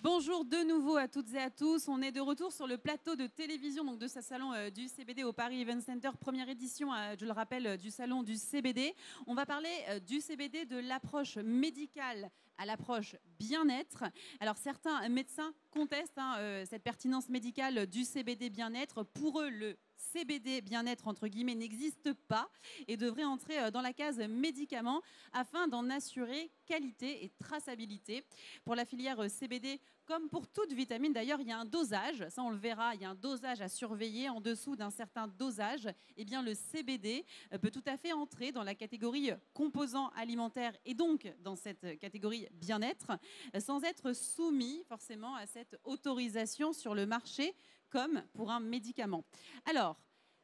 Bonjour de nouveau à toutes et à tous. On est de retour sur le plateau de télévision donc de ce salon du CBD au Paris Event Center, première édition, je le rappelle, du salon du CBD. On va parler du CBD, de l'approche médicale à l'approche bien-être. Alors certains médecins contestent cette pertinence médicale du CBD bien-être. Pour eux, le CBD bien-être entre guillemets n'existe pas et devrait entrer dans la case médicaments afin d'en assurer qualité et traçabilité. Pour la filière CBD, comme pour toute vitamine d'ailleurs, il y a un dosage, ça on le verra, il y a un dosage à surveiller. En dessous d'un certain dosage, eh bien, le CBD peut tout à fait entrer dans la catégorie composants alimentaires et donc dans cette catégorie bien-être sans être soumis forcément à cette autorisation sur le marché comme pour un médicament. Alors,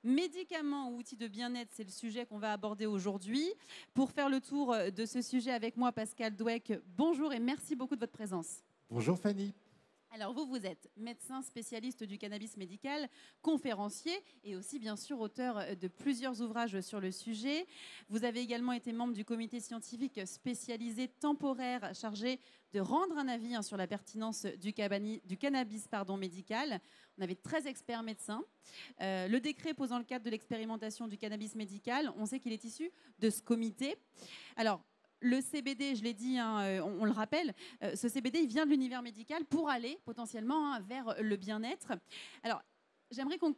médicaments ou outils de bien-être, c'est le sujet qu'on va aborder aujourd'hui. Pour faire le tour de ce sujet avec moi, Pascal Dweck, bonjour et merci beaucoup de votre présence. Bonjour Fanny. Alors vous êtes médecin spécialiste du cannabis médical, conférencier et aussi bien sûr auteur de plusieurs ouvrages sur le sujet. Vous avez également été membre du comité scientifique spécialisé temporaire chargé de rendre un avis sur la pertinence du cannabis médical. On avait 13 experts médecins. Le décret posant le cadre de l'expérimentation du cannabis médical, on sait qu'il est issu de ce comité. Alors, le CBD, je l'ai dit, on le rappelle, ce CBD, il vient de l'univers médical pour aller potentiellement vers le bien-être. Alors, j'aimerais qu'on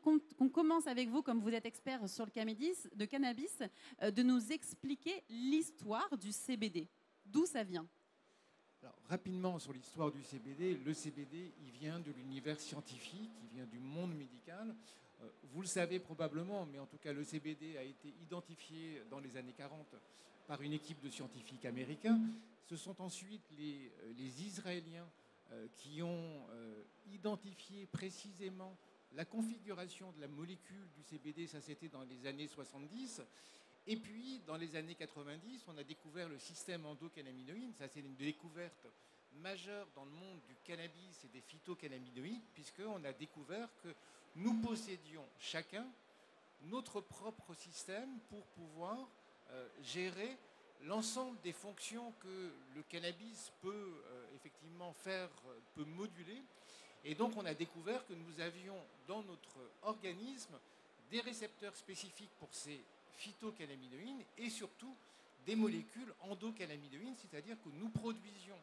commence avec vous, comme vous êtes expert sur le cannabis, de nous expliquer l'histoire du CBD. D'où ça vient? Alors, rapidement sur l'histoire du CBD, le CBD, il vient de l'univers scientifique, il vient du monde médical. Vous le savez probablement, mais en tout cas, le CBD a été identifié dans les années 40 par une équipe de scientifiques américains. Ce sont ensuite les Israéliens qui ont identifié précisément la configuration de la molécule du CBD, ça c'était dans les années 70. Et puis, dans les années 90, on a découvert le système endocannabinoïde. Ça, c'est une découverte majeure dans le monde du cannabis et des phytocannabinoïdes, puisqu'on a découvert que nous possédions chacun notre propre système pour pouvoir gérer l'ensemble des fonctions que le cannabis peut effectivement faire, peut moduler. Et donc, on a découvert que nous avions dans notre organisme des récepteurs spécifiques pour ces phytocannabinoïdes et surtout des molécules endocannabinoïdes, c'est-à-dire que nous produisions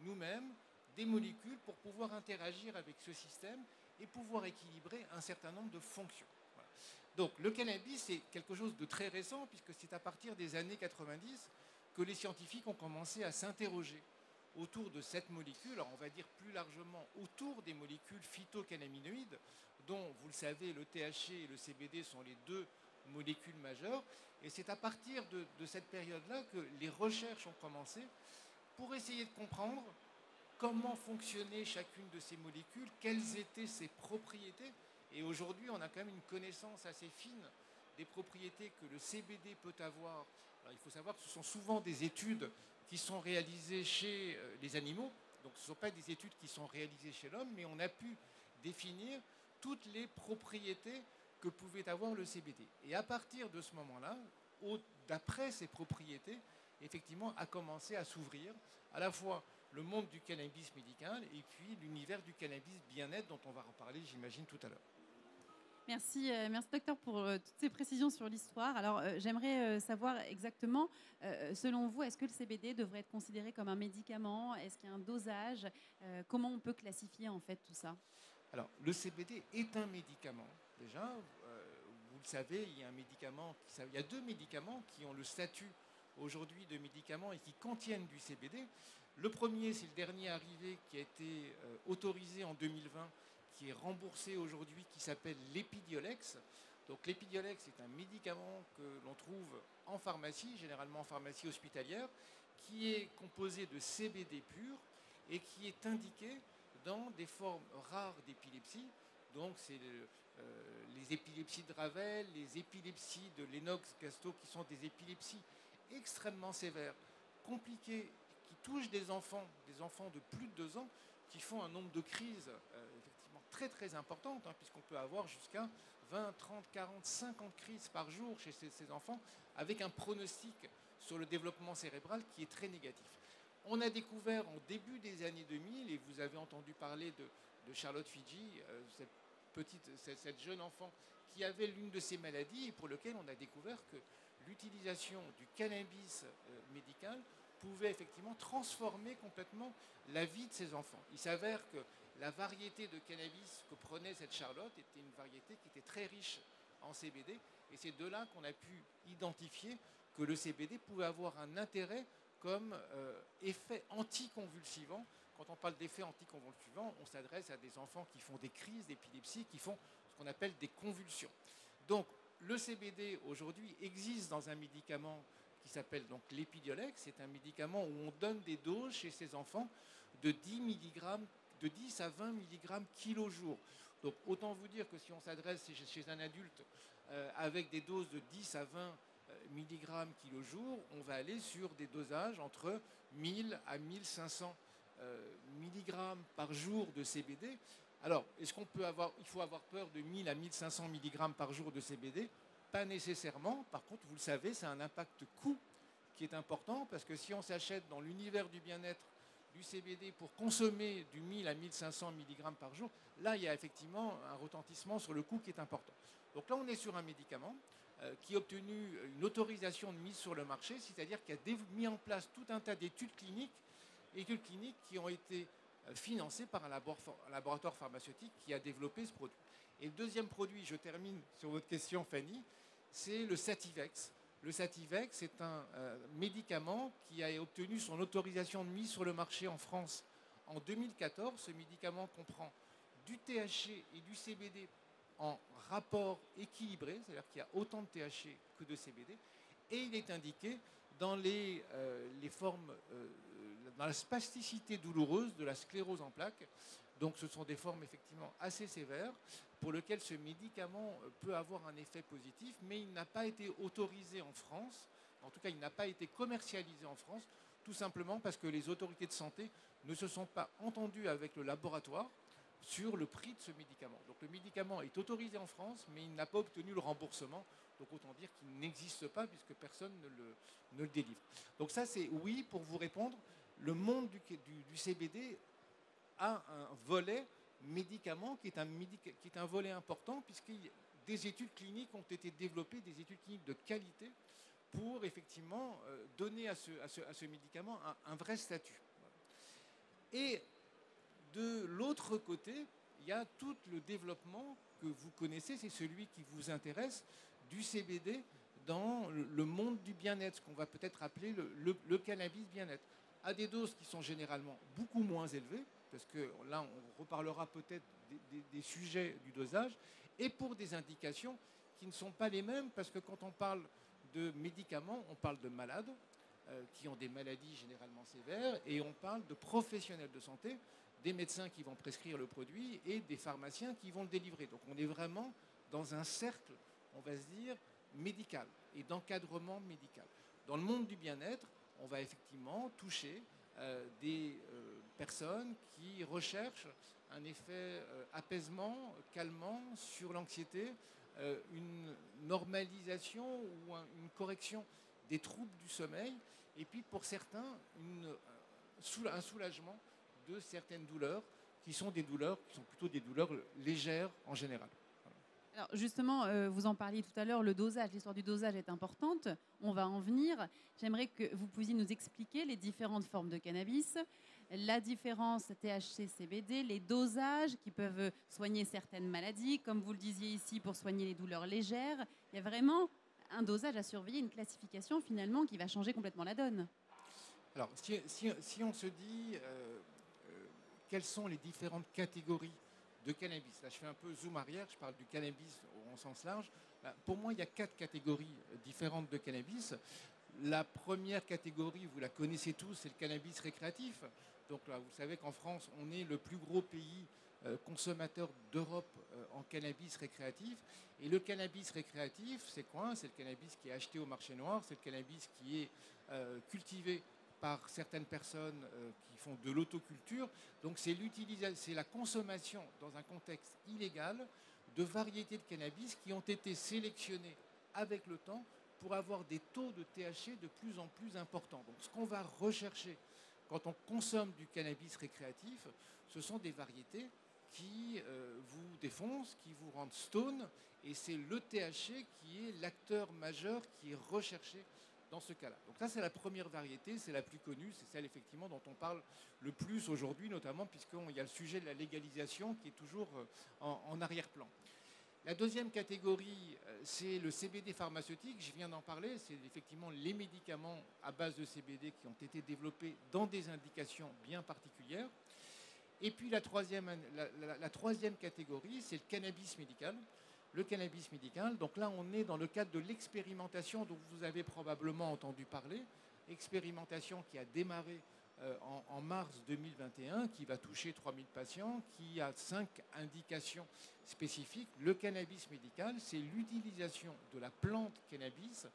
nous-mêmes des molécules pour pouvoir interagir avec ce système et pouvoir équilibrer un certain nombre de fonctions. Voilà. Donc le cannabis, c'est quelque chose de très récent, puisque c'est à partir des années 90 que les scientifiques ont commencé à s'interroger autour de cette molécule, alors on va dire plus largement autour des molécules phytocannabinoïdes, dont, vous le savez, le THC et le CBD sont les deux molécules majeures. Et c'est à partir de cette période-là que les recherches ont commencé pour essayer de comprendre comment fonctionnait chacune de ces molécules, quelles étaient ses propriétés. Et aujourd'hui, on a quand même une connaissance assez fine des propriétés que le CBD peut avoir. Alors, il faut savoir que ce sont souvent des études qui sont réalisées chez les animaux. Donc ce ne sont pas des études qui sont réalisées chez l'homme, mais on a pu définir toutes les propriétés que pouvait avoir le CBD. Et à partir de ce moment-là, d'après ces propriétés, effectivement, a commencé à s'ouvrir à la fois le monde du cannabis médical et puis l'univers du cannabis bien-être dont on va reparler, j'imagine, tout à l'heure. Merci, merci docteur pour toutes ces précisions sur l'histoire. Alors j'aimerais savoir exactement, selon vous, est-ce que le CBD devrait être considéré comme un médicament? Est-ce qu'il y a un dosage? Comment on peut classifier en fait tout ça? Alors le CBD est un médicament déjà. Vous le savez, il y a deux médicaments qui ont le statut aujourd'hui de médicaments et qui contiennent du CBD. Le premier, c'est le dernier arrivé qui a été autorisé en 2020, qui est remboursé aujourd'hui, qui s'appelle l'Epidiolex. Donc l'Epidiolex est un médicament que l'on trouve en pharmacie, généralement en pharmacie hospitalière, qui est composé de CBD pur et qui est indiqué dans des formes rares d'épilepsie. Donc c'est les épilepsies de Ravel, les épilepsies de Lennox-Gastaut, qui sont des épilepsies extrêmement sévères, compliquées, qui touchent des enfants de plus de 2 ans, qui font un nombre de crises effectivement très très importantes, puisqu'on peut avoir jusqu'à 20, 30, 40, 50 crises par jour chez ces enfants, avec un pronostic sur le développement cérébral qui est très négatif. On a découvert en début des années 2000, et vous avez entendu parler de Charlotte Figi, cette jeune enfant qui avait l'une de ces maladies et pour lequel on a découvert que l'utilisation du cannabis médical pouvait effectivement transformer complètement la vie de ces enfants. Il s'avère que la variété de cannabis que prenait cette Charlotte était une variété qui était très riche en CBD, et c'est de là qu'on a pu identifier que le CBD pouvait avoir un intérêt comme effet anticonvulsivant. Quand on parle d'effet anticonvulsivant, on s'adresse à des enfants qui font des crises d'épilepsie, qui font ce qu'on appelle des convulsions. Donc le CBD aujourd'hui existe dans un médicament qui s'appelle donc l'Epidiolex. C'est un médicament où on donne des doses chez ces enfants de 10 à 20 mg kilo jour. Donc autant vous dire que si on s'adresse chez un adulte avec des doses de 10 à 20 mg kilo jour, on va aller sur des dosages entre 1000 à 1500 mg par jour de CBD. Alors, est-ce qu'il faut avoir peur de 1000 à 1500 mg par jour de CBD? Pas nécessairement. Par contre, vous le savez, c'est un impact coût qui est important, parce que si on s'achète dans l'univers du bien-être du CBD pour consommer du 1000 à 1500 mg par jour, là, il y a effectivement un retentissement sur le coût qui est important. Donc là, on est sur un médicament qui a obtenu une autorisation de mise sur le marché, c'est-à-dire qu'il a mis en place tout un tas d'études cliniques qui ont été financées par un laboratoire pharmaceutique qui a développé ce produit. Et le deuxième produit, je termine sur votre question, Fanny, c'est le Sativex. Le Sativex est un médicament qui a obtenu son autorisation de mise sur le marché en France en 2014. Ce médicament comprend du THC et du CBD en rapport équilibré, c'est-à-dire qu'il y a autant de THC que de CBD, et il est indiqué dans les formes, dans la spasticité douloureuse de la sclérose en plaques. Donc ce sont des formes effectivement assez sévères pour lesquelles ce médicament peut avoir un effet positif, mais il n'a pas été autorisé en France, en tout cas il n'a pas été commercialisé en France, tout simplement parce que les autorités de santé ne se sont pas entendues avec le laboratoire sur le prix de ce médicament. Donc le médicament est autorisé en France, mais il n'a pas obtenu le remboursement. Donc autant dire qu'il n'existe pas puisque personne ne le délivre. Donc ça c'est oui pour vous répondre. Le monde du CBD a un volet médicament qui est un volet important, puisque des études cliniques ont été développées, des études cliniques de qualité pour effectivement donner à ce médicament un vrai statut. Et de l'autre côté, il y a tout le développement que vous connaissez, c'est celui qui vous intéresse, du CBD dans le monde du bien-être, ce qu'on va peut-être appeler le cannabis bien-être, à des doses qui sont généralement beaucoup moins élevées, parce que là, on reparlera peut-être des sujets du dosage, et pour des indications qui ne sont pas les mêmes, parce que quand on parle de médicaments, on parle de malades qui ont des maladies généralement sévères, et on parle de professionnels de santé, des médecins qui vont prescrire le produit et des pharmaciens qui vont le délivrer. Donc on est vraiment dans un cercle, on va se dire, médical et d'encadrement médical. Dans le monde du bien-être, on va effectivement toucher des personnes qui recherchent un effet apaisement, calmant sur l'anxiété, une normalisation ou une correction des troubles du sommeil, et puis pour certains, un soulagement de certaines douleurs qui sont plutôt des douleurs légères en général. Alors justement, vous en parliez tout à l'heure, le dosage, l'histoire du dosage est importante. On va en venir. J'aimerais que vous puissiez nous expliquer les différentes formes de cannabis, la différence THC-CBD, les dosages qui peuvent soigner certaines maladies, comme vous le disiez ici, pour soigner les douleurs légères. Il y a vraiment un dosage à surveiller, une classification finalement qui va changer complètement la donne. Alors, si on se dit quelles sont les différentes catégories de cannabis. Là, je fais un peu zoom arrière, je parle du cannabis au sens large. Pour moi, il y a 4 catégories différentes de cannabis. La première catégorie, vous la connaissez tous, c'est le cannabis récréatif. Donc là, vous savez qu'en France, on est le plus gros pays consommateur d'Europe en cannabis récréatif. Et le cannabis récréatif, c'est quoi? C'est le cannabis qui est acheté au marché noir, c'est le cannabis qui est cultivé par certaines personnes qui font de l'autoculture. Donc c'est la consommation dans un contexte illégal de variétés de cannabis qui ont été sélectionnées avec le temps pour avoir des taux de THC de plus en plus importants. Donc ce qu'on va rechercher quand on consomme du cannabis récréatif, ce sont des variétés qui vous défoncent, qui vous rendent stone, et c'est le THC qui est l'acteur majeur qui est recherché dans ce cas-là. Donc ça, c'est la première variété, c'est la plus connue, c'est celle effectivement dont on parle le plus aujourd'hui, notamment puisqu'il y a le sujet de la légalisation qui est toujours en arrière-plan. La deuxième catégorie, c'est le CBD pharmaceutique. Je viens d'en parler. C'est effectivement les médicaments à base de CBD qui ont été développés dans des indications bien particulières. Et puis la troisième catégorie, c'est le cannabis médical. Le cannabis médical, donc là on est dans le cadre de l'expérimentation dont vous avez probablement entendu parler, expérimentation qui a démarré en mars 2021, qui va toucher 3000 patients, qui a 5 indications spécifiques. Le cannabis médical, c'est l'utilisation de la plante cannabis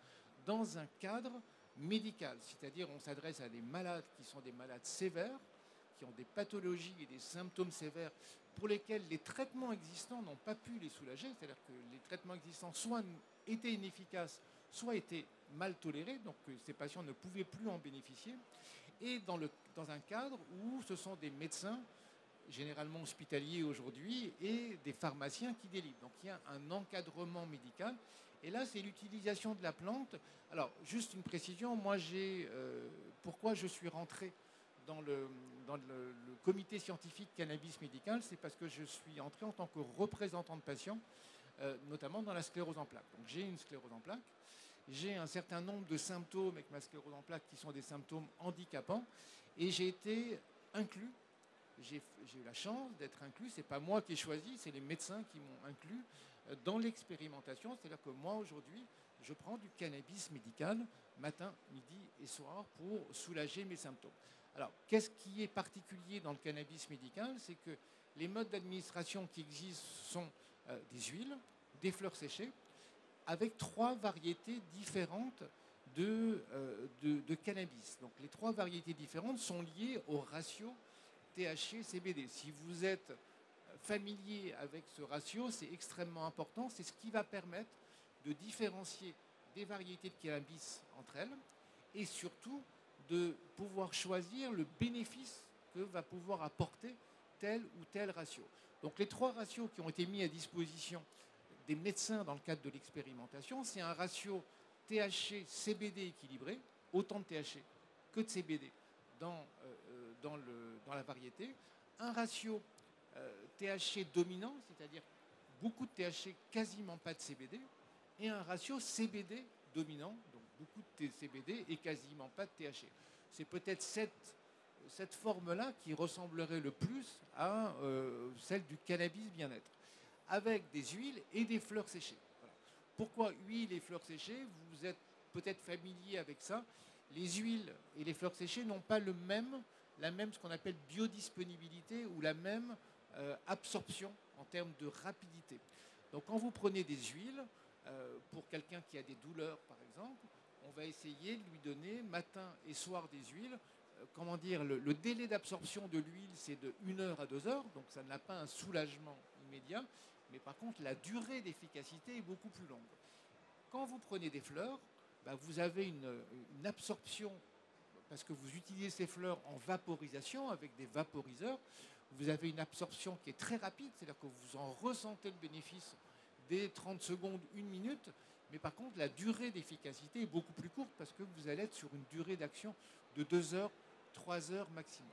dans un cadre médical, c'est-à-dire on s'adresse à des malades qui sont des malades sévères, qui ont des pathologies et des symptômes sévères pour lesquels les traitements existants n'ont pas pu les soulager, c'est-à-dire que les traitements existants soit étaient inefficaces, soit étaient mal tolérés, donc ces patients ne pouvaient plus en bénéficier, et dans un cadre où ce sont des médecins, généralement hospitaliers aujourd'hui, et des pharmaciens qui délivrent. Donc il y a un encadrement médical, et là c'est l'utilisation de la plante. Alors juste une précision, moi pourquoi je suis rentré dans le comité scientifique cannabis médical, c'est parce que je suis entré en tant que représentant de patients, notamment dans la sclérose en plaques. Donc j'ai une sclérose en plaques, j'ai un certain nombre de symptômes avec ma sclérose en plaques qui sont des symptômes handicapants, et j'ai été inclus, j'ai eu la chance d'être inclus, c'est pas moi qui ai choisi, c'est les médecins qui m'ont inclus dans l'expérimentation, c'est-à-dire que moi aujourd'hui, je prends du cannabis médical matin, midi et soir pour soulager mes symptômes. Alors, qu'est-ce qui est particulier dans le cannabis médical? C'est que les modes d'administration qui existent sont des huiles, des fleurs séchées, avec 3 variétés différentes de cannabis. Donc, les 3 variétés différentes sont liées au ratio THC-CBD. Si vous êtes familier avec ce ratio, c'est extrêmement important. C'est ce qui va permettre de différencier des variétés de cannabis entre elles et surtout de pouvoir choisir le bénéfice que va pouvoir apporter tel ou tel ratio. Donc les 3 ratios qui ont été mis à disposition des médecins dans le cadre de l'expérimentation, c'est un ratio THC-CBD équilibré, autant de THC que de CBD dans la variété, un ratio THC dominant, c'est-à-dire beaucoup de THC, quasiment pas de CBD, et un ratio CBD dominant, donc beaucoup de CBD et quasiment pas de THC. C'est peut-être cette forme-là qui ressemblerait le plus à celle du cannabis bien-être, avec des huiles et des fleurs séchées. Voilà. Pourquoi huile et fleurs séchées? Vous êtes peut-être familier avec ça. Les huiles et les fleurs séchées n'ont pas la même ce qu'on appelle biodisponibilité ou la même absorption en termes de rapidité. Donc quand vous prenez des huiles, pour quelqu'un qui a des douleurs par exemple, on va essayer de lui donner matin et soir des huiles. Comment dire, le délai d'absorption de l'huile, c'est de 1 heure à 2 heures, donc ça n'a pas un soulagement immédiat, mais par contre la durée d'efficacité est beaucoup plus longue. Quand vous prenez des fleurs, vous avez une absorption, parce que vous utilisez ces fleurs en vaporisation avec des vaporiseurs, vous avez une absorption qui est très rapide, c'est-à-dire que vous en ressentez le bénéfice dès 30 secondes, 1 minute, mais par contre la durée d'efficacité est beaucoup plus courte parce que vous allez être sur une durée d'action de 2 heures, 3 heures maximum.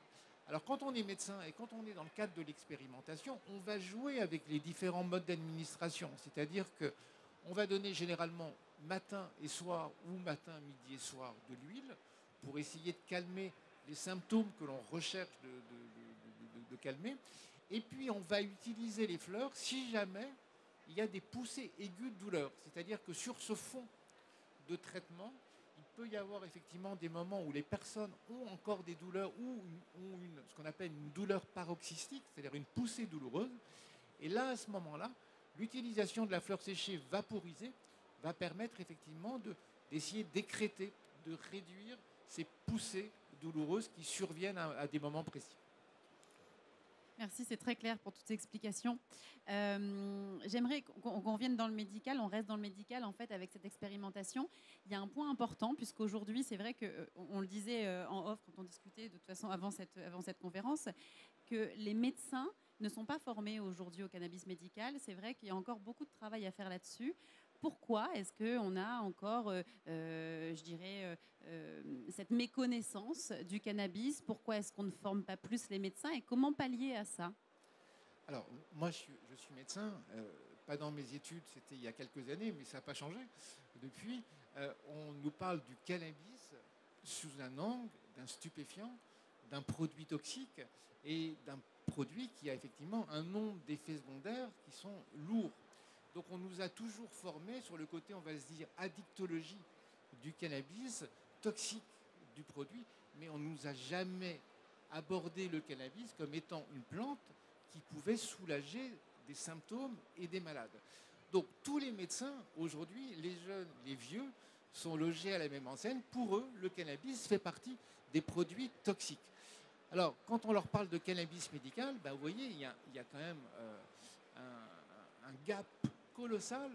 Alors quand on est médecin et quand on est dans le cadre de l'expérimentation, on va jouer avec les différents modes d'administration, c'est-à-dire qu'on va donner généralement matin et soir ou matin, midi et soir de l'huile pour essayer de calmer les symptômes que l'on recherche de calmer. Et puis on va utiliser les fleurs si jamais il y a des poussées aiguës de douleur. C'est-à-dire que sur ce fond de traitement, il peut y avoir effectivement des moments où les personnes ont encore des douleurs ou ont ce qu'on appelle une douleur paroxystique, c'est-à-dire une poussée douloureuse. Et là, à ce moment-là, l'utilisation de la fleur séchée vaporisée va permettre effectivement d'essayer d'écrêter, de réduire ces poussées douloureuses qui surviennent à des moments précis. Merci, c'est très clair pour toutes ces explications. J'aimerais qu'on vienne dans le médical, on reste dans le médical en fait avec cette expérimentation. Il y a un point important puisqu'aujourd'hui, c'est vrai que on le disait en off quand on discutait de toute façon avant cette conférence, que les médecins ne sont pas formés aujourd'hui au cannabis médical. C'est vrai qu'il y a encore beaucoup de travail à faire là-dessus. Pourquoi est-ce qu'on a encore, je dirais, cette méconnaissance du cannabis? Pourquoi est-ce qu'on ne forme pas plus les médecins et comment pallier à ça? Alors, moi, je suis médecin, pas dans mes études, c'était il y a quelques années, mais ça n'a pas changé depuis. On nous parle du cannabis sous un angle d'un stupéfiant, d'un produit toxique et d'un produit qui a effectivement un nombre d'effets secondaires qui sont lourds. Donc on nous a toujours formés sur le côté, on va se dire, addictologie du cannabis, toxique du produit, mais on ne nous a jamais abordé le cannabis comme étant une plante qui pouvait soulager des symptômes et des malades. Donc tous les médecins, aujourd'hui, les jeunes, les vieux, sont logés à la même enseigne. Pour eux, le cannabis fait partie des produits toxiques. Alors, quand on leur parle de cannabis médical, ben, vous voyez, il y a quand même un gap colossal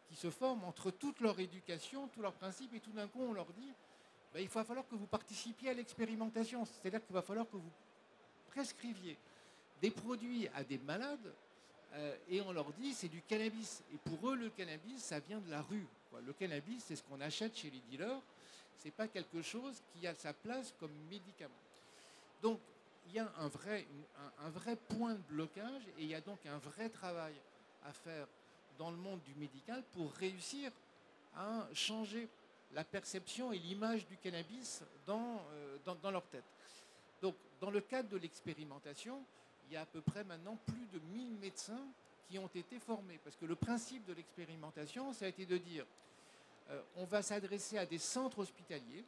qui se forme entre toute leur éducation, tous leurs principes, et tout d'un coup, on leur dit, ben, il va falloir que vous participiez à l'expérimentation. C'est-à-dire qu'il va falloir que vous prescriviez des produits à des malades et on leur dit c'est du cannabis. Et pour eux, le cannabis, ça vient de la rue, quoi. Le cannabis, c'est ce qu'on achète chez les dealers. C'est pas quelque chose qui a sa place comme médicament. Donc, il y a un vrai point de blocage et il y a donc un vrai travail à faire dans le monde du médical pour réussir à changer la perception et l'image du cannabis dans leur tête. Donc, dans le cadre de l'expérimentation, il y a à peu près maintenant plus de 1000 médecins qui ont été formés. Parce que le principe de l'expérimentation, ça a été de dire on va s'adresser à des centres hospitaliers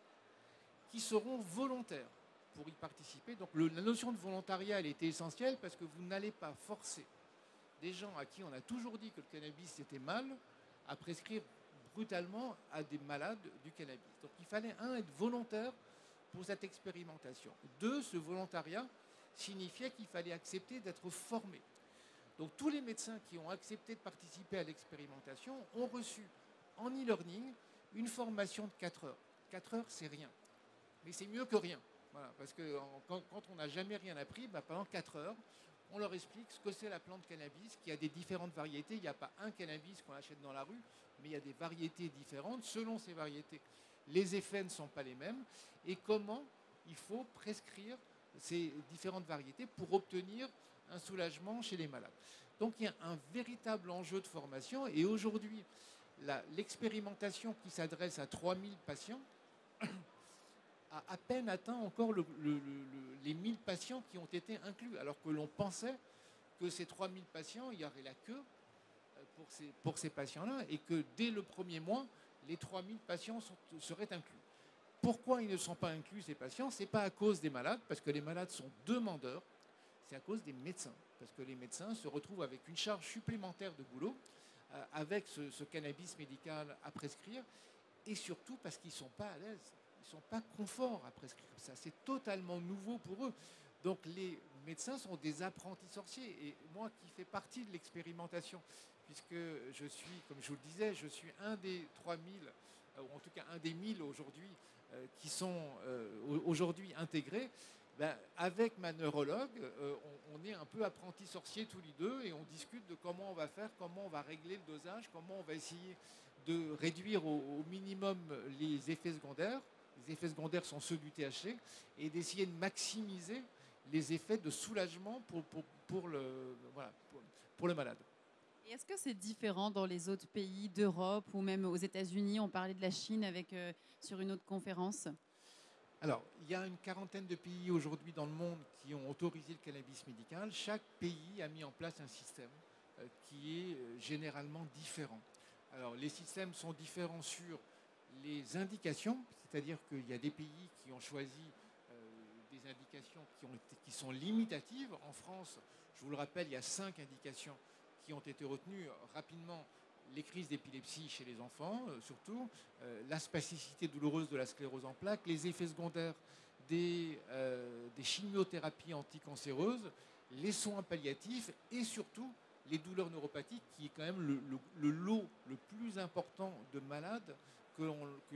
qui seront volontaires pour y participer. Donc la notion de volontariat, elle était essentielle parce que vous n'allez pas forcer des gens à qui on a toujours dit que le cannabis était mal à prescrire brutalement à des malades du cannabis. Donc il fallait, être volontaire pour cette expérimentation. Deux, ce volontariat signifiait qu'il fallait accepter d'être formé. Donc tous les médecins qui ont accepté de participer à l'expérimentation ont reçu en e-learning une formation de 4 heures. 4 heures, c'est rien. Mais c'est mieux que rien. Voilà, parce que quand on n'a jamais rien appris, pendant 4 heures, on leur explique ce que c'est la plante cannabis, qu'il y a des différentes variétés. Il n'y a pas un cannabis qu'on achète dans la rue, mais il y a des variétés différentes. Selon ces variétés, les effets ne sont pas les mêmes. Et comment il faut prescrire ces différentes variétés pour obtenir un soulagement chez les malades. Donc il y a un véritable enjeu de formation. Et aujourd'hui, l'expérimentation qui s'adresse à 3000 patients a à peine atteint encore les 1000 patients qui ont été inclus, alors que l'on pensait que ces 3000 patients, il y aurait la queue pour ces patients-là, et que dès le premier mois, les 3000 patients seraient inclus. Pourquoi ils ne sont pas inclus, ces patients? Ce n'est pas à cause des malades, parce que les malades sont demandeurs, c'est à cause des médecins, parce que les médecins se retrouvent avec une charge supplémentaire de boulot, avec ce cannabis médical à prescrire, et surtout parce qu'ils ne sont pas à l'aise. Ils ne sont pas conforts à prescrire ça. C'est totalement nouveau pour eux. Donc les médecins sont des apprentis sorciers. Et moi qui fais partie de l'expérimentation, puisque je suis, comme je vous le disais, je suis un des 3000, ou en tout cas un des 1000 aujourd'hui, qui sont aujourd'hui intégrés, avec ma neurologue, on est un peu apprentis sorciers tous les deux et on discute de comment on va faire, comment on va régler le dosage, comment on va essayer de réduire au minimum les effets secondaires. Les effets secondaires sont ceux du THC et d'essayer de maximiser les effets de soulagement pour le malade. Et est-ce que c'est différent dans les autres pays d'Europe ou même aux États-Unis? On parlait de la Chine sur une autre conférence. Alors, il y a une quarantaine de pays aujourd'hui dans le monde qui ont autorisé le cannabis médical. Chaque pays a mis en place un système qui est généralement différent. Alors, les systèmes sont différents sur les indications, c'est-à-dire qu'il y a des pays qui ont choisi des indications qui sont limitatives. En France, je vous le rappelle, il y a 5 indications qui ont été retenues rapidement. Les crises d'épilepsie chez les enfants, surtout, la spasticité douloureuse de la sclérose en plaques, les effets secondaires des chimiothérapies anticancéreuses les soins palliatifs et surtout les douleurs neuropathiques, qui est quand même le lot le plus important de malades que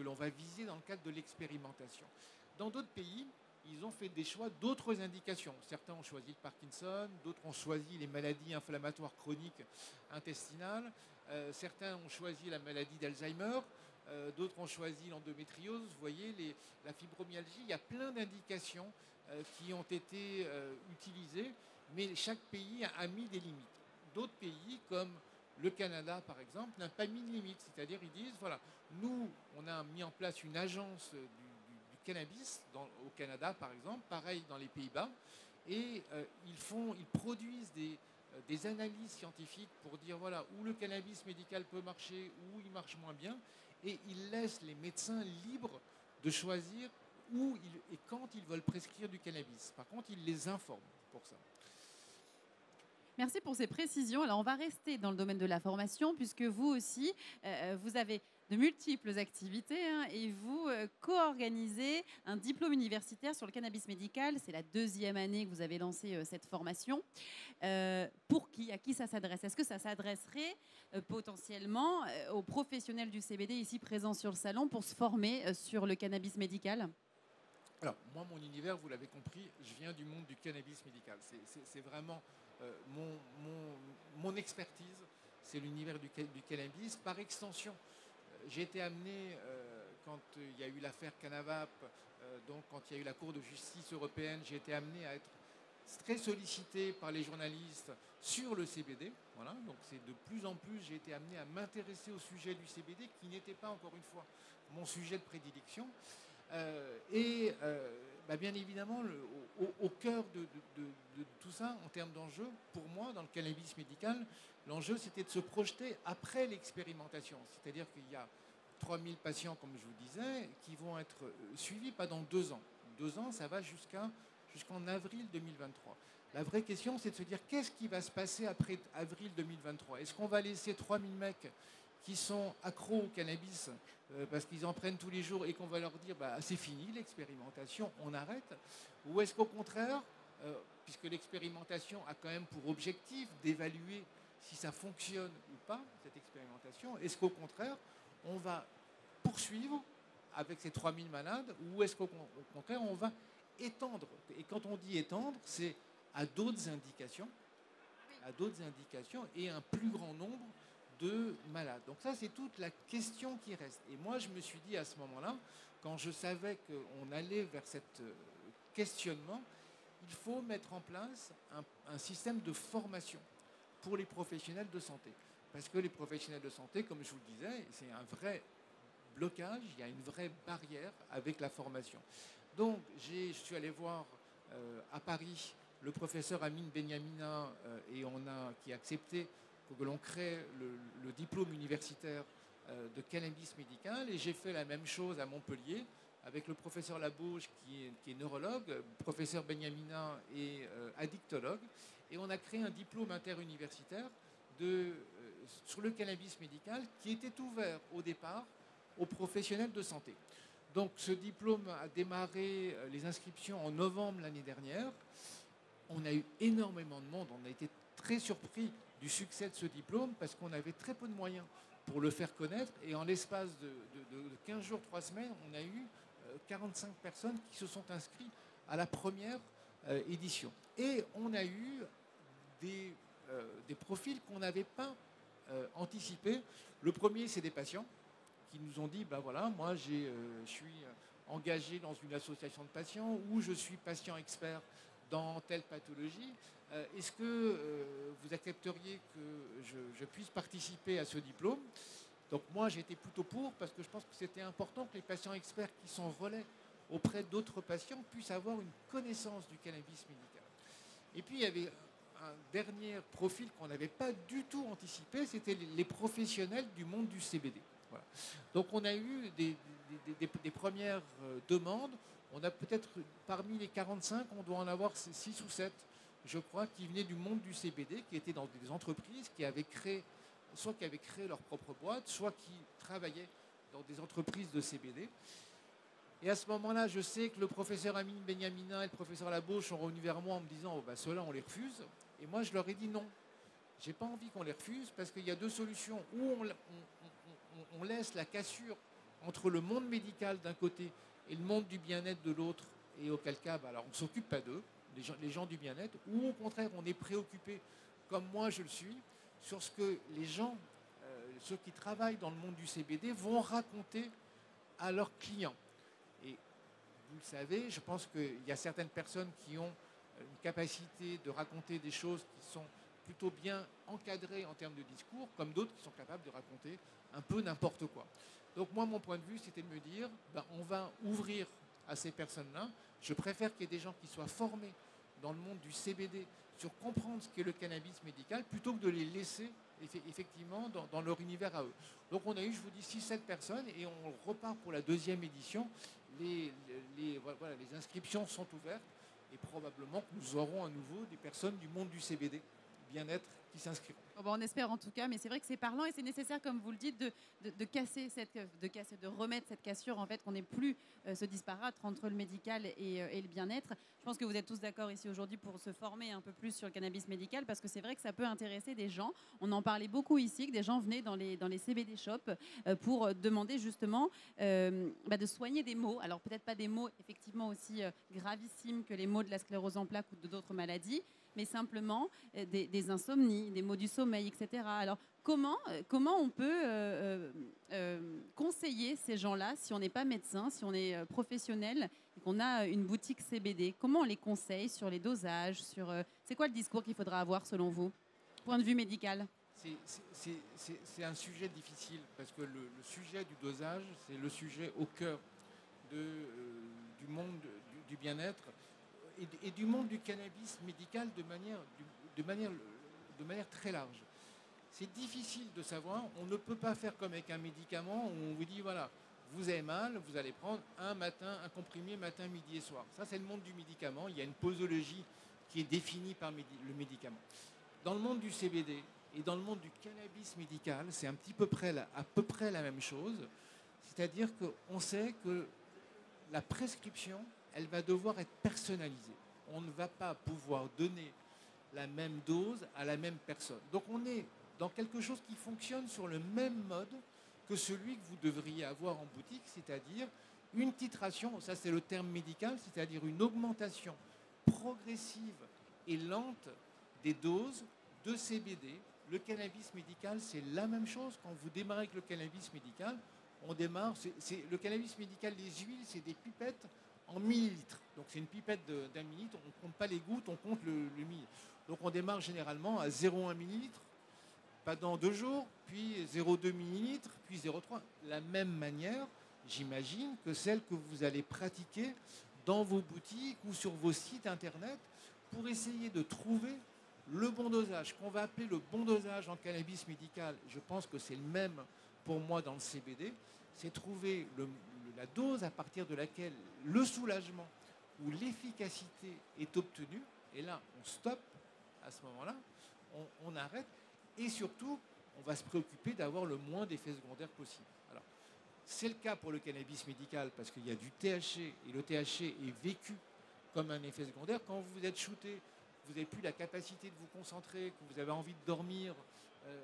l'on va viser dans le cadre de l'expérimentation. Dans d'autres pays, ils ont fait des choix d'autres indications. Certains ont choisi le Parkinson, d'autres ont choisi les maladies inflammatoires chroniques intestinales, certains ont choisi la maladie d'Alzheimer, d'autres ont choisi l'endométriose. Vous voyez, la fibromyalgie, il y a plein d'indications qui ont été utilisées, mais chaque pays a mis des limites. D'autres pays, comme le Canada, par exemple, n'a pas mis de limite. C'est-à-dire, ils disent, voilà, nous, on a mis en place une agence du cannabis au Canada, par exemple, pareil dans les Pays-Bas, et ils produisent des analyses scientifiques pour dire, voilà, où le cannabis médical peut marcher, où il marche moins bien, et ils laissent les médecins libres de choisir où et quand ils veulent prescrire du cannabis. Par contre, ils les informent pour ça. Merci pour ces précisions. Alors, on va rester dans le domaine de la formation, puisque vous aussi, vous avez de multiples activités et vous co-organisez un diplôme universitaire sur le cannabis médical. C'est la 2e année que vous avez lancé cette formation. Pour qui? À qui ça s'adresse? Est-ce que ça s'adresserait potentiellement aux professionnels du CBD ici présents sur le salon pour se former sur le cannabis médical? Alors, moi, mon univers, vous l'avez compris, je viens du monde du cannabis médical. C'est vraiment mon expertise, c'est l'univers du cannabis. Par extension, j'ai été amené, quand il y a eu l'affaire Canavap, donc quand il y a eu la Cour de justice européenne, j'ai été amené à être très sollicité par les journalistes sur le CBD. Voilà, donc c'est de plus en plus, j'ai été amené à m'intéresser au sujet du CBD, qui n'était pas, encore une fois, mon sujet de prédilection. Bien évidemment, au cœur de tout ça, en termes d'enjeux, pour moi, dans le cannabis médical, l'enjeu, c'était de se projeter après l'expérimentation. C'est-à-dire qu'il y a 3000 patients, comme je vous disais, qui vont être suivis pas dans 2 ans. 2 ans, ça va jusqu'en avril 2023. La vraie question, c'est de se dire qu'est-ce qui va se passer après avril 2023 ? Est-ce qu'on va laisser 3000 mecs qui sont accros au cannabis parce qu'ils en prennent tous les jours et qu'on va leur dire c'est fini l'expérimentation, on arrête? Ou est-ce qu'au contraire, puisque l'expérimentation a quand même pour objectif d'évaluer si ça fonctionne ou pas, cette expérimentation, est-ce qu'au contraire, on va poursuivre avec ces 3000 malades, ou est-ce qu'au contraire, on va étendre? Et quand on dit étendre, c'est à d'autres indications et un plus grand nombre de malades. Donc ça, c'est toute la question qui reste. Et moi, je me suis dit à ce moment-là, quand je savais qu'on allait vers ce questionnement, il faut mettre en place un système de formation pour les professionnels de santé. Parce que les professionnels de santé, comme je vous le disais, c'est un vrai blocage, il y a une vraie barrière avec la formation. Donc, je suis allé voir à Paris le professeur Amine Benyamina qui a accepté que l'on crée le diplôme universitaire de cannabis médical, et j'ai fait la même chose à Montpellier avec le professeur Labauge qui est neurologue, professeur Benyamina est addictologue, et on a créé un diplôme interuniversitaire sur le cannabis médical qui était ouvert au départ aux professionnels de santé. Donc ce diplôme a démarré les inscriptions en novembre l'année dernière. On a eu énormément de monde, on a été très surpris du succès de ce diplôme parce qu'on avait très peu de moyens pour le faire connaître, et en l'espace de 15 jours, 3 semaines, on a eu 45 personnes qui se sont inscrites à la première édition. Et on a eu des profils qu'on n'avait pas anticipés. Le premier, c'est des patients qui nous ont dit, voilà, moi je suis engagé dans une association de patients où je suis patient expert dans telle pathologie. Est-ce que vous accepteriez que je puisse participer à ce diplôme? Donc moi, j'ai été plutôt pour, parce que je pense que c'était important que les patients experts qui sont relais auprès d'autres patients puissent avoir une connaissance du cannabis médical. Et puis, il y avait un dernier profil qu'on n'avait pas du tout anticipé, c'était les professionnels du monde du CBD. Voilà. Donc on a eu des premières demandes. On a peut-être, parmi les 45, on doit en avoir 6 ou 7, je crois, qui venaient du monde du CBD, qui étaient dans des entreprises qui avaient créé leur propre boîte, soit qui travaillaient dans des entreprises de CBD. Et à ce moment-là, je sais que le professeur Amine Benyamina et le professeur Labauche sont revenus vers moi en me disant oh, bah, ceux-là, on les refuse. Et moi, je leur ai dit non. Je n'ai pas envie qu'on les refuse parce qu'il y a deux solutions. Ou on laisse la cassure entre le monde médical d'un côté et le monde du bien-être de l'autre, et auquel cas, bah, alors on ne s'occupe pas d'eux, les gens du bien-être, ou au contraire, on est préoccupé, comme moi je le suis, sur ce que les gens, ceux qui travaillent dans le monde du CBD, vont raconter à leurs clients. Et vous le savez, je pense qu'il y a certaines personnes qui ont une capacité de raconter des choses qui sont plutôt bien encadrées en termes de discours, comme d'autres qui sont capables de raconter un peu n'importe quoi. Donc moi, mon point de vue, c'était de me dire, ben, on va ouvrir à ces personnes-là. Je préfère qu'il y ait des gens qui soient formés dans le monde du CBD sur comprendre ce qu'est le cannabis médical, plutôt que de les laisser effectivement dans leur univers à eux. Donc on a eu, je vous dis, 6-7 personnes, et on repart pour la deuxième édition. Voilà, les inscriptions sont ouvertes, et probablement que nous aurons à nouveau des personnes du monde du CBD, bien-être, qui s'inscrivent. Bon, ben, on espère en tout cas, mais c'est vrai que c'est parlant et c'est nécessaire, comme vous le dites, de remettre cette cassure, en fait, qu'on n'ait plus ce disparate entre le médical et le bien-être. Je pense que vous êtes tous d'accord ici aujourd'hui pour se former un peu plus sur le cannabis médical, parce que c'est vrai que ça peut intéresser des gens. On en parlait beaucoup ici, que des gens venaient dans les CBD shops pour demander justement de soigner des maux. Alors peut-être pas des maux effectivement aussi gravissimes que les maux de la sclérose en plaques ou d'autres maladies, mais simplement des insomnies, des maux du sommeil, etc. Alors, comment on peut conseiller ces gens-là si on n'est pas médecin, si on est professionnel et qu'on a une boutique CBD? Comment on les conseille sur les dosages, c'est quoi le discours qu'il faudra avoir selon vous, point de vue médical? C'est un sujet difficile parce que le sujet du dosage, c'est le sujet au cœur du monde du bien-être et du monde du cannabis médical de manière très large. C'est difficile de savoir, on ne peut pas faire comme avec un médicament où on vous dit voilà, vous avez mal, vous allez prendre un comprimé matin, midi et soir. Ça, c'est le monde du médicament, il y a une posologie qui est définie par le médicament. Dans le monde du CBD et dans le monde du cannabis médical, c'est à peu près la même chose, c'est-à-dire qu'on sait que la prescription, elle va devoir être personnalisée. On ne va pas pouvoir donner la même dose à la même personne. Donc on est dans quelque chose qui fonctionne sur le même mode que celui que vous devriez avoir en boutique, c'est-à-dire une titration, ça c'est le terme médical, c'est-à-dire une augmentation progressive et lente des doses de CBD. Le cannabis médical, c'est la même chose. Quand vous démarrez avec le cannabis médical, on démarre, le cannabis médical, les huiles, c'est des pipettes en millilitres. Donc c'est une pipette d'un millilitre, on ne compte pas les gouttes, on compte le millilitre. Donc on démarre généralement à 0,1 millilitre, pas dans 2 jours, puis 0,2 millilitres, puis 0,3. La même manière, j'imagine, que celle que vous allez pratiquer dans vos boutiques ou sur vos sites internet pour essayer de trouver le bon dosage, qu'on va appeler le bon dosage en cannabis médical. Je pense que c'est le même pour moi dans le CBD, c'est trouver la dose à partir de laquelle le soulagement ou l'efficacité est obtenue. Et là, on stoppe à ce moment-là, on arrête. Et surtout, on va se préoccuper d'avoir le moins d'effets secondaires possible. Alors, c'est le cas pour le cannabis médical parce qu'il y a du THC et le THC est vécu comme un effet secondaire. Quand vous êtes shooté, vous n'avez plus la capacité de vous concentrer, que vous avez envie de dormir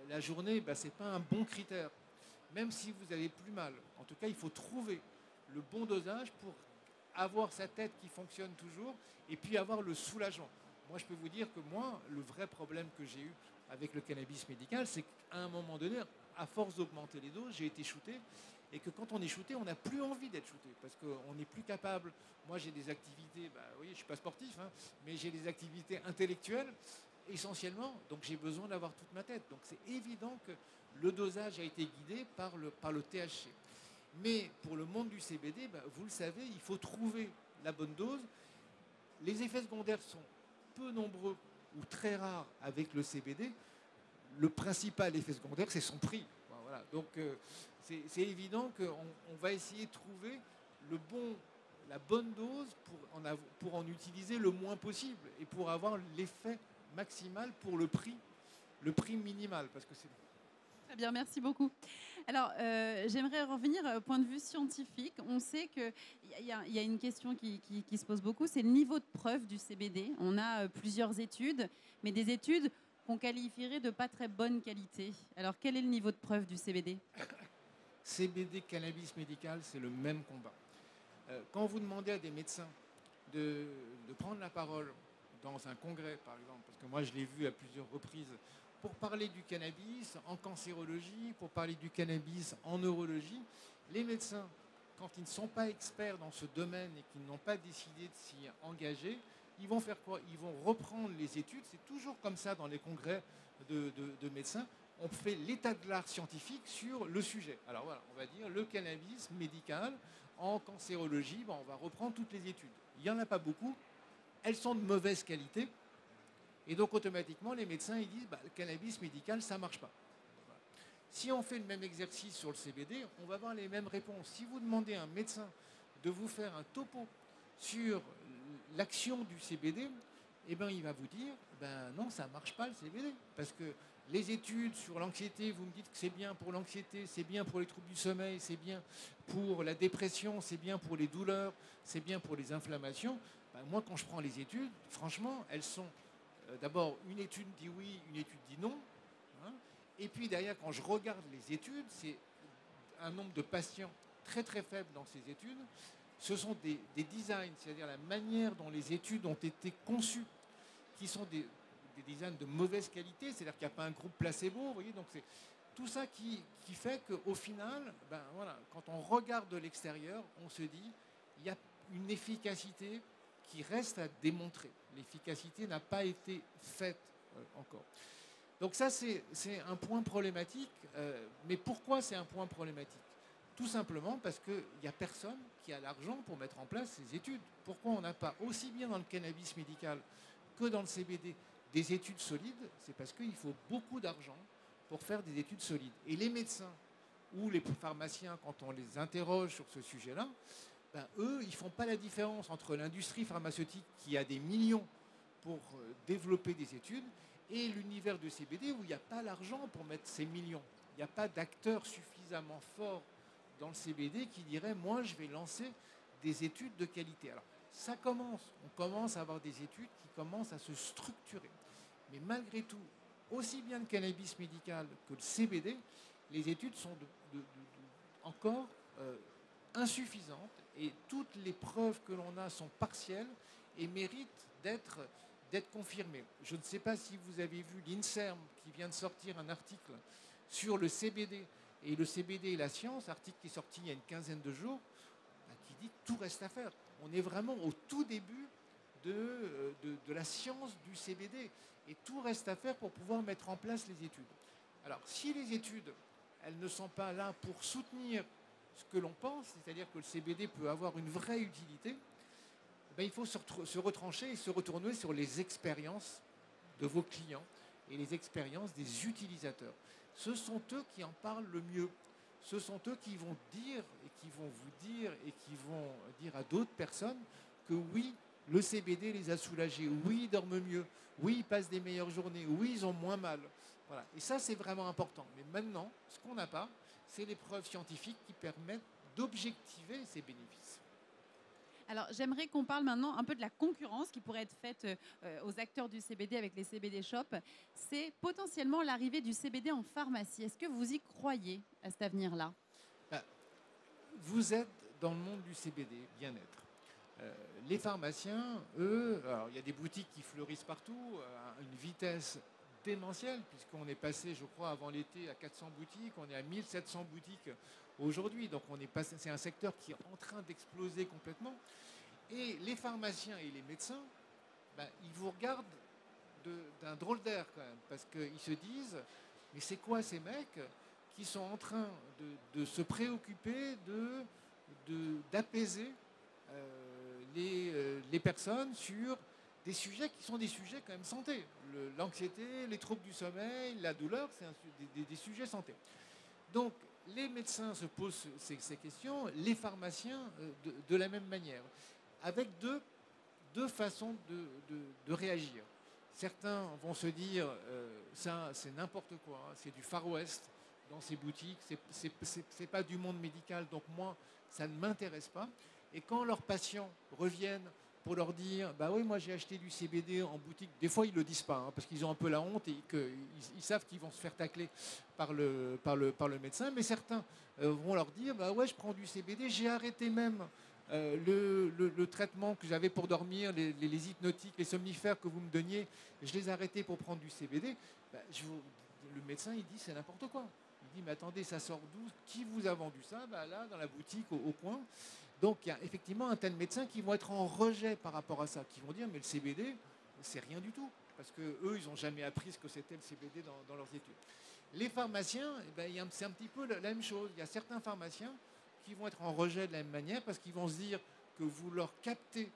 la journée, ce n'est pas un bon critère. Même si vous avez plus mal. En tout cas, il faut trouver le bon dosage pour avoir sa tête qui fonctionne toujours et puis avoir le soulagement. Moi, je peux vous dire que moi, le vrai problème que j'ai eu avec le cannabis médical, c'est qu'à un moment donné, à force d'augmenter les doses, j'ai été shooté et que quand on est shooté, on n'a plus envie d'être shooté parce qu'on n'est plus capable. Moi, j'ai des activités, oui, je ne suis pas sportif, mais j'ai des activités intellectuelles essentiellement, donc j'ai besoin d'avoir toute ma tête. Donc c'est évident que le dosage a été guidé par le THC. Mais pour le monde du CBD, vous le savez, il faut trouver la bonne dose. Les effets secondaires sont peu nombreux ou très rares avec le CBD. Le principal effet secondaire, c'est son prix. Voilà. Donc c'est évident qu'on va essayer de trouver la bonne dose pour en utiliser le moins possible et pour avoir l'effet maximal pour le prix minimal. Parce que Très bien, merci beaucoup. Alors, j'aimerais revenir au point de vue scientifique. On sait qu'il y a une question qui se pose beaucoup, c'est le niveau de preuve du CBD. On a plusieurs études, mais des études qu'on qualifierait de pas très bonne qualité. Alors, quel est le niveau de preuve du CBD? CBD, cannabis médical, c'est le même combat. Quand vous demandez à des médecins de prendre la parole dans un congrès, par exemple, parce que moi je l'ai vu à plusieurs reprises, pour parler du cannabis en cancérologie, pour parler du cannabis en neurologie, les médecins, quand ils ne sont pas experts dans ce domaine et qu'ils n'ont pas décidé de s'y engager, ils vont faire quoi? Ils vont reprendre les études. C'est toujours comme ça dans les congrès de médecins. On fait l'état de l'art scientifique sur le sujet. Alors voilà, on va dire le cannabis médical en cancérologie, on va reprendre toutes les études. Il n'y en a pas beaucoup, elles sont de mauvaise qualité, et donc automatiquement les médecins ils disent le cannabis médical ça ne marche pas. Voilà. Si on fait le même exercice sur le CBD, on va avoir les mêmes réponses. Si vous demandez à un médecin de vous faire un topo sur l'action du CBD, eh ben, il va vous dire non, ça ne marche pas le CBD, parce que les études sur l'anxiété, vous me dites que c'est bien pour l'anxiété, c'est bien pour les troubles du sommeil, c'est bien pour la dépression, c'est bien pour les douleurs, c'est bien pour les inflammations. Moi, quand je prends les études, franchement, elles sont d'abord une étude dit oui, une étude dit non. Hein, et puis derrière, quand je regarde les études, c'est un nombre de patients très très faible dans ces études. Ce sont des designs, c'est-à-dire la manière dont les études ont été conçues, qui sont des designs de mauvaise qualité, c'est-à-dire qu'il n'y a pas un groupe placebo, vous voyez, donc c'est tout ça qui fait qu'au final, voilà, quand on regarde de l'extérieur, on se dit, il y a une efficacité qui reste à démontrer. L'efficacité n'a pas été faite encore. Donc ça, c'est un point problématique. Mais pourquoi c'est un point problématique? Tout simplement parce qu'il n'y a personne qui a l'argent pour mettre en place ces études. Pourquoi on n'a pas, aussi bien dans le cannabis médical que dans le CBD, des études solides? C'est parce qu'il faut beaucoup d'argent pour faire des études solides. Et les médecins ou les pharmaciens, quand on les interroge sur ce sujet-là, eux, ils ne font pas la différence entre l'industrie pharmaceutique qui a des millions pour développer des études et l'univers de CBD où il n'y a pas l'argent pour mettre ces millions. Il n'y a pas d'acteurs suffisamment forts dans le CBD qui dirait moi je vais lancer des études de qualité. Alors ça commence, on commence à avoir des études qui commencent à se structurer. Mais malgré tout, aussi bien le cannabis médical que le CBD, les études sont encore insuffisantes et toutes les preuves que l'on a sont partielles et méritent d'être confirmées. Je ne sais pas si vous avez vu l'INSERM qui vient de sortir un article sur le CBD et le CBD et la science, article qui est sorti il y a une quinzaine de jours, qui dit que tout reste à faire. On est vraiment au tout début de la science du CBD et tout reste à faire pour pouvoir mettre en place les études. Alors, si les études, elles ne sont pas là pour soutenir ce que l'on pense, c'est-à-dire que le CBD peut avoir une vraie utilité, il faut se retrancher et se retourner sur les expériences de vos clients et les expériences des utilisateurs. Ce sont eux qui en parlent le mieux. Ce sont eux qui vont dire et qui vont vous dire et qui vont dire à d'autres personnes que oui, le CBD les a soulagés, oui, ils dorment mieux, oui, ils passent des meilleures journées, oui, ils ont moins mal. Voilà. Et ça, c'est vraiment important. Mais maintenant, ce qu'on n'a pas, c'est les preuves scientifiques qui permettent d'objectiver ces bénéfices. Alors, j'aimerais qu'on parle maintenant un peu de la concurrence qui pourrait être faite aux acteurs du CBD avec les CBD shops. C'est potentiellement l'arrivée du CBD en pharmacie. Est-ce que vous y croyez à cet avenir-là? Vous êtes dans le monde du CBD, bien-être. Les pharmaciens, eux, alors il y a des boutiques qui fleurissent partout, à une vitesse démentielle, puisqu'on est passé, je crois, avant l'été à 400 boutiques, on est à 1700 boutiques aujourd'hui, donc c'est un secteur qui est en train d'exploser complètement. Et les pharmaciens et les médecins, ils vous regardent d'un drôle d'air quand même, parce qu'ils se disent, mais c'est quoi ces mecs qui sont en train de se préoccuper d'apaiser les personnes sur des sujets qui sont des sujets quand même santé. L'anxiété, les troubles du sommeil, la douleur, c'est des sujets santé. Donc, les médecins se posent ces questions, les pharmaciens de la même manière, avec deux façons de réagir. Certains vont se dire, ça c'est n'importe quoi, c'est du Far West, dans ces boutiques, c'est pas du monde médical, donc moi, ça ne m'intéresse pas. Et quand leurs patients reviennent pour leur dire, bah oui, moi j'ai acheté du CBD en boutique, des fois ils ne le disent pas, hein, parce qu'ils ont un peu la honte et qu'ils savent qu'ils vont se faire tacler par le médecin, mais certains vont leur dire, bah ouais, je prends du CBD, j'ai arrêté même le traitement que j'avais pour dormir, les hypnotiques, les somnifères que vous me donniez, je les ai arrêtés pour prendre du CBD. Bah, le médecin, il dit, c'est n'importe quoi. Il dit, mais attendez, ça sort d'où? Qui vous a vendu ça? Bah, là, dans la boutique, au coin. Donc, il y a effectivement un tas de médecins qui vont être en rejet par rapport à ça, qui vont dire, mais le CBD, c'est rien du tout. Parce qu'eux, ils n'ont jamais appris ce que c'était le CBD dans leurs études. Les pharmaciens, eh ben, c'est un petit peu la même chose. Il y a certains pharmaciens qui vont être en rejet de la même manière parce qu'ils vont se dire que vous leur captez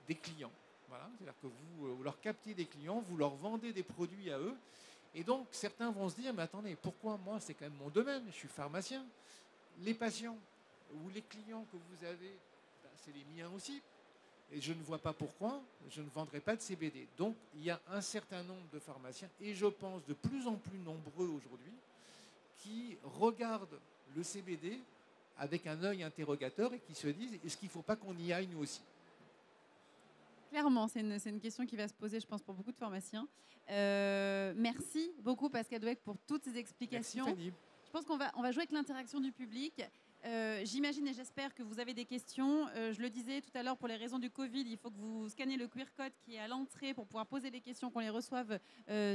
des clients. Voilà, c'est-à-dire que vous leur captez des clients, vous leur vendez des produits à eux. Et donc, certains vont se dire, mais attendez, pourquoi moi, c'est quand même mon domaine, je suis pharmacien. Les patients ou les clients que vous avez, ben, c'est les miens aussi. Et je ne vois pas pourquoi je ne vendrai pas de CBD. Donc, il y a un certain nombre de pharmaciens, et je pense de plus en plus nombreux aujourd'hui, qui regardent le CBD avec un œil interrogateur et qui se disent, est-ce qu'il ne faut pas qu'on y aille nous aussi? Clairement, c'est une question qui va se poser, je pense, pour beaucoup de pharmaciens. Merci beaucoup, Pascal Dweck, pour toutes ces explications. Merci, Fanny. Je pense qu'on va jouer avec l'interaction du public. J'imagine et j'espère que vous avez des questions. Je le disais tout à l'heure, pour les raisons du Covid, il faut que vous scannez le QR code qui est à l'entrée pour pouvoir poser les questions, qu'on les reçoive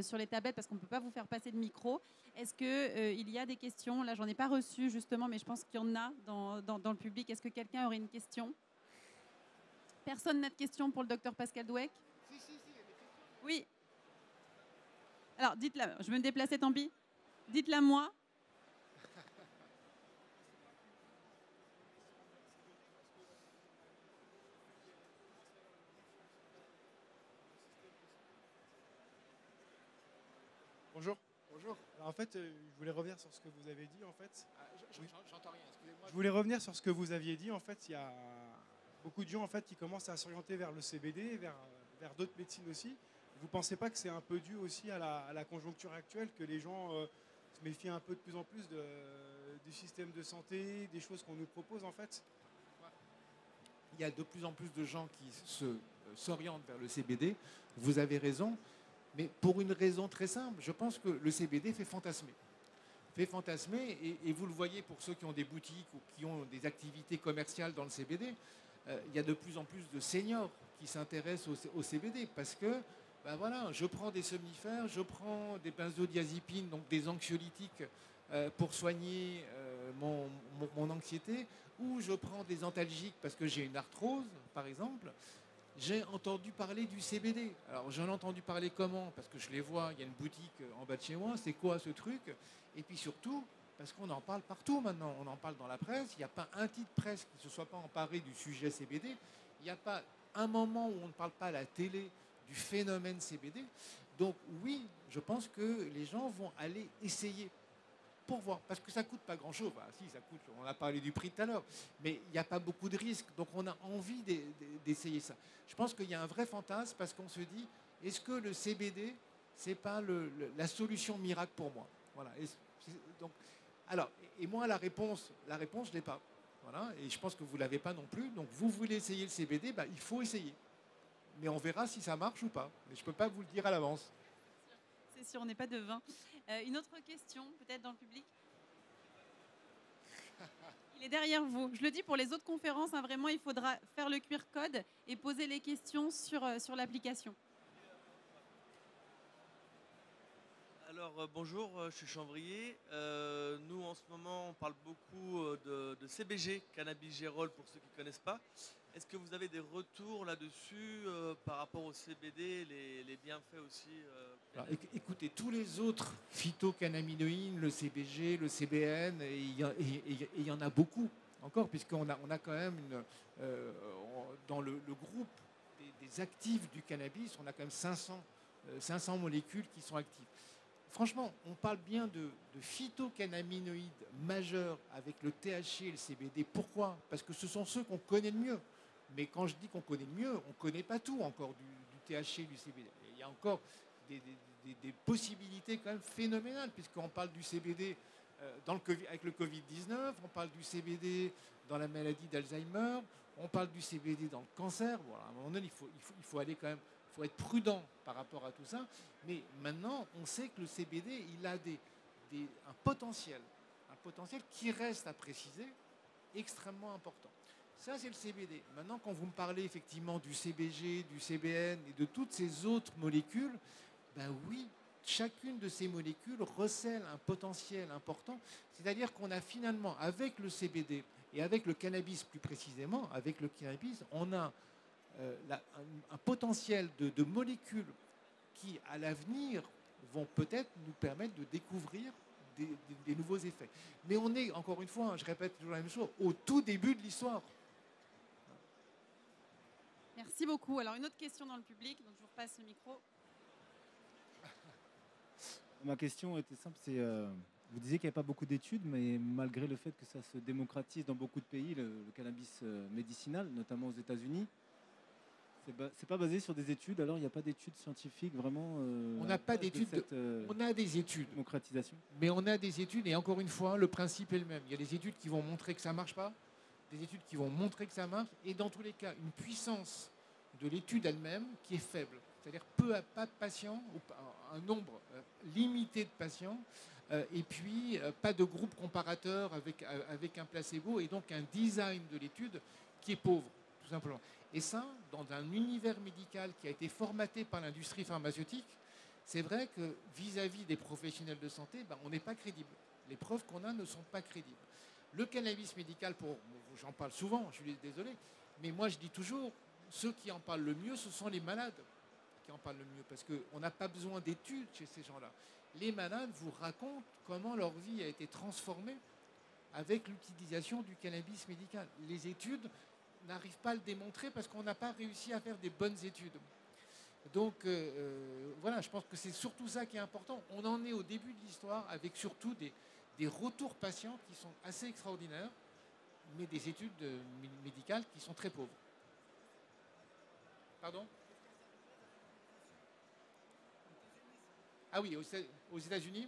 sur les tablettes, parce qu'on ne peut pas vous faire passer de micro. Est-ce qu'il y a des questions? Là, j'en ai pas reçu, justement, mais je pense qu'il y en a dans le public. Est-ce que quelqu'un aurait une question? Personne n'a de questions pour le docteur Pascal Dweck? Si, Oui. Alors, dites-la. Je vais me déplacer, tant pis. Dites-la moi. Bonjour. Bonjour. Alors en fait, je voulais revenir sur ce que vous avez dit. En fait, J'entends rien, excusez-moi. je voulais revenir sur ce que vous aviez dit. En fait, il y a beaucoup de gens en fait qui commencent à s'orienter vers le CBD, vers d'autres médecines aussi. Vous ne pensez pas que c'est un peu dû aussi à la conjoncture actuelle, que les gens se méfient un peu de plus en plus du système de santé, des choses qu'on nous propose en fait? Il y a de plus en plus de gens qui s'orientent vers le CBD. Vous avez raison, mais pour une raison très simple. Je pense que le CBD fait fantasmer. Et vous le voyez pour ceux qui ont des boutiques ou qui ont des activités commerciales dans le CBD, il y a de plus en plus de seniors qui s'intéressent au CBD parce que ben voilà, je prends des somnifères, je prends des benzodiazépines, donc des anxiolytiques pour soigner mon anxiété, ou je prends des antalgiques parce que j'ai une arthrose, par exemple. J'ai entendu parler du CBD. Alors j'en ai entendu parler comment? Parce que je les vois, il y a une boutique en bas de chez moi, c'est quoi ce truc? Et puis surtout, parce qu'on en parle partout maintenant, on en parle dans la presse, il n'y a pas un titre presse qui ne se soit pas emparé du sujet CBD, il n'y a pas un moment où on ne parle pas à la télé du phénomène CBD. Donc oui, je pense que les gens vont aller essayer pour voir, parce que ça coûte pas grand-chose. Enfin, si, ça coûte, on a parlé du prix tout à l'heure, mais il n'y a pas beaucoup de risques, donc on a envie d'essayer ça. Je pense qu'il y a un vrai fantasme parce qu'on se dit, est-ce que le CBD, c'est pas la solution miracle pour moi? Voilà. Donc, alors, et moi, la réponse, je l'ai pas. Voilà. Et je pense que vous l'avez pas non plus. Donc, vous voulez essayer le CBD, bah, il faut essayer. Mais on verra si ça marche ou pas. Mais je peux pas vous le dire à l'avance. C'est sûr, on n'est pas devin. Une autre question, peut-être dans le public? Il est derrière vous. Je le dis pour les autres conférences, hein, vraiment, il faudra faire le QR code et poser les questions sur l'application. Alors bonjour, je suis Chanvrier. Nous en ce moment on parle beaucoup de CBG, cannabis gérol pour ceux qui ne connaissent pas. Est-ce que vous avez des retours là-dessus par rapport au CBD, les bienfaits aussi Alors, écoutez, tous les autres phytocannabinoïdes, le CBG, le CBN, et il y en a beaucoup encore, puisqu'on a quand même dans le groupe des actifs du cannabis, on a quand même 500 molécules qui sont actives. Franchement, on parle bien de phytocannabinoïdes majeurs avec le THC et le CBD. Pourquoi? Parce que ce sont ceux qu'on connaît le mieux. Mais quand je dis qu'on connaît le mieux, on ne connaît pas tout encore du THC et du CBD. Et il y a encore des possibilités quand même phénoménales, puisqu'on parle du CBD avec le Covid-19, on parle du CBD dans la maladie d'Alzheimer, on parle du CBD dans le cancer. Bon, à un moment donné, il faut aller quand même, il faut être prudent par rapport à tout ça. Mais maintenant, on sait que le CBD, il a un potentiel qui reste à préciser, extrêmement important. Ça, c'est le CBD. Maintenant, quand vous me parlez effectivement du CBG, du CBN et de toutes ces autres molécules, ben oui, chacune de ces molécules recèle un potentiel important. C'est-à-dire qu'on a finalement, avec le CBD et avec le cannabis plus précisément, avec le cannabis, on a un potentiel de molécules qui, à l'avenir, vont peut-être nous permettre de découvrir des nouveaux effets. Mais on est, encore une fois, je répète toujours la même chose, au tout début de l'histoire. Merci beaucoup. Alors, une autre question dans le public, donc je vous repasse le micro. Ma question était simple, vous disiez qu'il n'y avait pas beaucoup d'études, mais malgré le fait que ça se démocratise dans beaucoup de pays, le cannabis médicinal, notamment aux États-Unis, c'est pas basé sur des études, alors il n'y a pas d'études scientifiques vraiment. On n'a pas d'études. On a des études. Démocratisation. Mais on a des études, et encore une fois, le principe est le même. Il y a des études qui vont montrer que ça ne marche pas, des études qui vont montrer que ça marche, et dans tous les cas, une puissance de l'étude elle-même qui est faible. C'est-à-dire pas de patients, ou un nombre limité de patients, et puis pas de groupe comparateur avec un placebo, et donc un design de l'étude qui est pauvre, tout simplement. Et ça, dans un univers médical qui a été formaté par l'industrie pharmaceutique, c'est vrai que vis-à-vis des professionnels de santé, on n'est pas crédible. Les preuves qu'on a ne sont pas crédibles. Le cannabis médical, j'en parle souvent, je suis désolé, mais moi je dis toujours, ceux qui en parlent le mieux, ce sont les malades qui en parlent le mieux, parce qu'on n'a pas besoin d'études chez ces gens-là. Les malades vous racontent comment leur vie a été transformée avec l'utilisation du cannabis médical. Les études n'arrivent pas à le démontrer parce qu'on n'a pas réussi à faire des bonnes études. Donc voilà, je pense que c'est surtout ça qui est important. On en est au début de l'histoire avec surtout des retours patients qui sont assez extraordinaires, mais des études médicales qui sont très pauvres. Pardon ? Ah oui, aux États-Unis,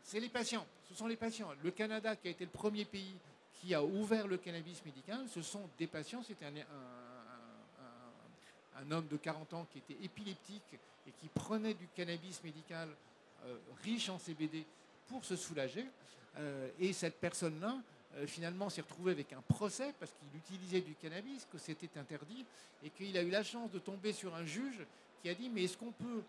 c'est les patients. Ce sont les patients. Le Canada, qui a été le premier pays qui a ouvert le cannabis médical, ce sont des patients. C'était un homme de 40 ans qui était épileptique et qui prenait du cannabis médical riche en CBD pour se soulager. Et cette personne-là, finalement, s'est retrouvée avec un procès parce qu'il utilisait du cannabis, que c'était interdit, et qu'il a eu la chance de tomber sur un juge qui a dit « Mais est-ce qu'on peut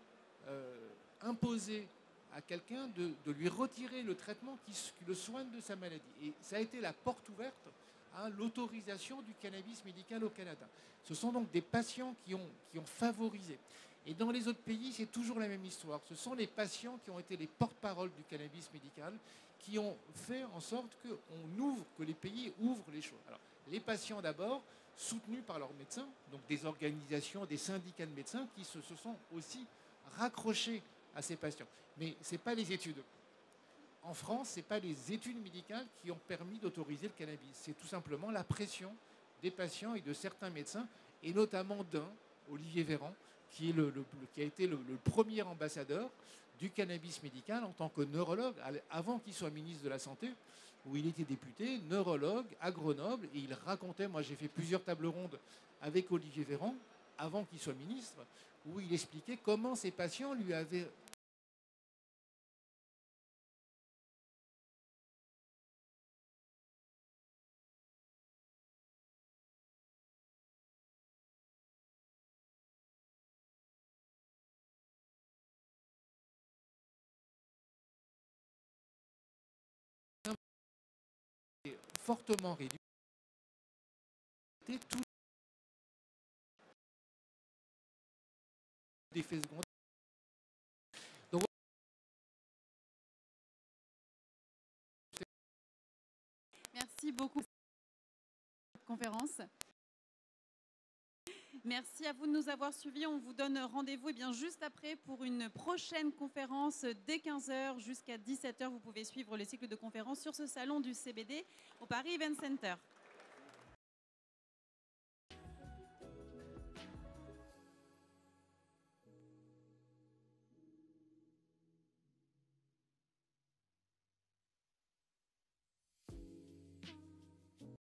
imposer à quelqu'un de lui retirer le traitement qui le soigne de sa maladie ?» Et ça a été la porte ouverte à l'autorisation du cannabis médical au Canada. Ce sont donc des patients qui ont favorisé. Et dans les autres pays, c'est toujours la même histoire. Ce sont les patients qui ont été les porte-parole du cannabis médical qui ont fait en sorte que les pays ouvrent les choses. Alors, les patients d'abord, soutenus par leurs médecins, donc des organisations, des syndicats de médecins qui se sont aussi raccrochés à ces patients. Mais ce n'est pas les études. En France, ce n'est pas les études médicales qui ont permis d'autoriser le cannabis. C'est tout simplement la pression des patients et de certains médecins, et notamment d'un, Olivier Véran, qui a été le premier ambassadeur du cannabis médical en tant que neurologue, avant qu'il soit ministre de la Santé, où il était député, neurologue à Grenoble, et il racontait, moi j'ai fait plusieurs tables rondes avec Olivier Véran, avant qu'il soit ministre, où il expliquait comment ses patients lui avaient fortement réduit tous les effets secondaires. Donc, merci beaucoup pour cette conférence. Merci à vous de nous avoir suivis. On vous donne rendez-vous bien juste après pour une prochaine conférence dès 15h jusqu'à 17h. Vous pouvez suivre le cycle de conférences sur ce salon du CBD au Paris Event Center.